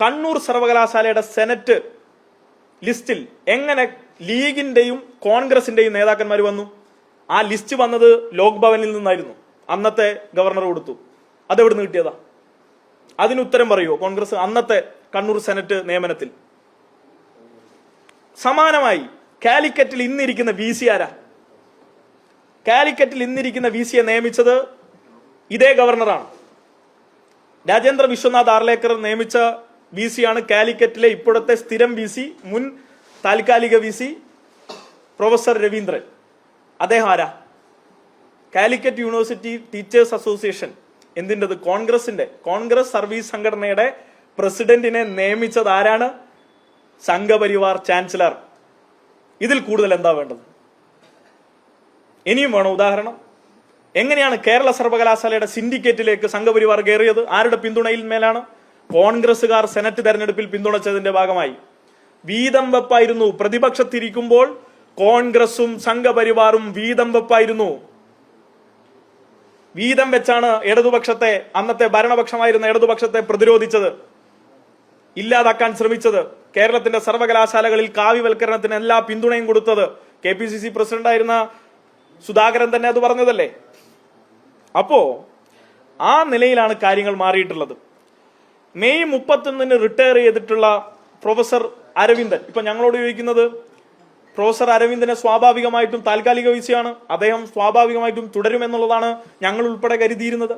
കണ്ണൂർ സർവകലാശാലയുടെ സെനറ്റ് ലിസ്റ്റിൽ എങ്ങനെ ലീഗിന്റെയും കോൺഗ്രസിന്റെയും നേതാക്കന്മാർ വന്നു? ആ ലിസ്റ്റ് വന്നത് ലോക് ഭവനിൽ നിന്നായിരുന്നു. അന്നത്തെ ഗവർണർ കൊടുത്തു. അതെവിടുന്ന് കിട്ടിയതാ? അതിന് ഉത്തരം പറയുമോ കോൺഗ്രസ് അന്നത്തെ കണ്ണൂർ സെനറ്റ് നിയമനത്തിൽ? സമാനമായി കാലിക്കറ്റിൽ ഇന്നിരിക്കുന്ന വി സി ആരാ? കാലിക്കറ്റിൽ ഇന്നിരിക്കുന്ന വി സിയെ നിയമിച്ചത് ഇതേ ഗവർണറാണ്. രാജേന്ദ്ര വിശ്വനാഥ് ആർലേക്കർ നിയമിച്ച വി സി ആണ് കാലിക്കറ്റിലെ ഇപ്പോഴത്തെ സ്ഥിരം വി സി, മുൻ താൽക്കാലിക വി സി പ്രൊഫസർ രവീന്ദ്രൻ. അദ്ദേഹം ആരാ? കാലിക്കറ്റ് യൂണിവേഴ്സിറ്റി ടീച്ചേഴ്സ് അസോസിയേഷൻ എന്തിൻ്റെത്? കോൺഗ്രസിന്റെ, കോൺഗ്രസ് സർവീസ് സംഘടനയുടെ പ്രസിഡന്റിനെ നിയമിച്ചത് ആരാണ്? സംഘപരിവാർ ചാൻസലർ. ഇതിൽ കൂടുതൽ എന്താ വേണ്ടത്? ഇനിയും വേണം ഉദാഹരണം. എങ്ങനെയാണ് കേരള സർവകലാശാലയുടെ സിൻഡിക്കേറ്റിലേക്ക് സംഘപരിവാർ കയറിയത്? ആരുടെ പിന്തുണയിൽ മേലാണ്? കോൺഗ്രസുകാർ സെനറ്റ് തെരഞ്ഞെടുപ്പിൽ പിന്തുണച്ചതിന്റെ ഭാഗമായി. വീതം വെപ്പായിരുന്നു. പ്രതിപക്ഷത്തിരിക്കുമ്പോൾ കോൺഗ്രസും സംഘപരിവാറും വീതം വെപ്പായിരുന്നു. വീതം വെച്ചാണ് ഇടതുപക്ഷത്തെ, അന്നത്തെ ഭരണപക്ഷമായിരുന്ന ഇടതുപക്ഷത്തെ പ്രതിരോധിച്ചത്, ഇല്ലാതാക്കാൻ ശ്രമിച്ചത്. കേരളത്തിന്റെ സർവകലാശാലകളിൽ കാവ്യവൽക്കരണത്തിന് എല്ലാ പിന്തുണയും കൊടുത്തത് KPCC പ്രസിഡന്റായിരുന്ന സുധാകരൻ തന്നെ അത് പറഞ്ഞതല്ലേ? അപ്പോ ആ നിലയിലാണ് കാര്യങ്ങൾ മാറിയിട്ടുള്ളത്. മെയ് 31 റിട്ടയർ ചെയ്തിട്ടുള്ള പ്രൊഫസർ അരവിന്ദൻ ഇപ്പൊ ഞങ്ങളോട് ചോദിക്കുന്നത്, പ്രൊഫസർ അരവിന്ദനെ സ്വാഭാവികമായിട്ടും താൽക്കാലിക വിസയാണ്, അദ്ദേഹം സ്വാഭാവികമായിട്ടും തുടരുമെന്നുള്ളതാണ് ഞങ്ങൾ ഉൾപ്പെടെ കരുതിയിരുന്നത്.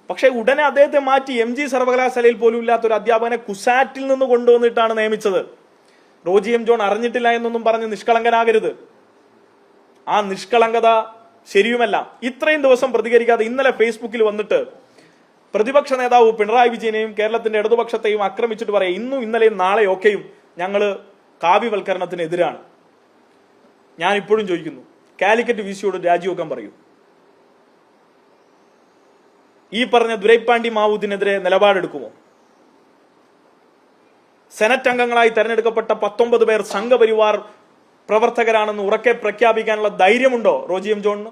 പക്ഷെ ഉടനെ അദ്ദേഹത്തെ മാറ്റി MG സർവകലാശാലയിൽ പോലും ഇല്ലാത്ത ഒരു അധ്യാപകനെ കുസാറ്റിൽ നിന്ന് കൊണ്ടുവന്നിട്ടാണ് നിയമിച്ചത്. റോജി M. ജോൺ അറിഞ്ഞിട്ടില്ല എന്നൊന്നും പറഞ്ഞ് നിഷ്കളങ്കനാകരുത്. ആ നിഷ്കളങ്കത ശരിയുമല്ല. ഇത്രയും ദിവസം പ്രതികരിക്കാതെ ഇന്നലെ ഫേസ്ബുക്കിൽ വന്നിട്ട് പ്രതിപക്ഷ നേതാവ് പിണറായി വിജയനെയും കേരളത്തിന്റെ ഇടതുപക്ഷത്തെയും ആക്രമിച്ചിട്ട് പറയാം, ഇന്നും ഇന്നലെയും നാളെയൊക്കെയും ഞങ്ങള് കാവ്യവൽക്കരണത്തിനെതിരാണ്. ഞാൻ ഇപ്പോഴും ചോദിക്കുന്നു, കാലിക്കറ്റ് വിസിയോട് രാജിവെക്കാൻ പറയൂ. ഈ പറഞ്ഞ ദുരൈപ്പാണ്ടി മാവൂദിനെതിരെ നിലപാടെടുക്കുമോ? സെനറ്റ് അംഗങ്ങളായി തെരഞ്ഞെടുക്കപ്പെട്ട 19 പേർ സംഘപരിവാർ പ്രവർത്തകരാണെന്ന് ഉറക്കെ പ്രഖ്യാപിക്കാനുള്ള ധൈര്യമുണ്ടോ റോജി M. ജോണിന്?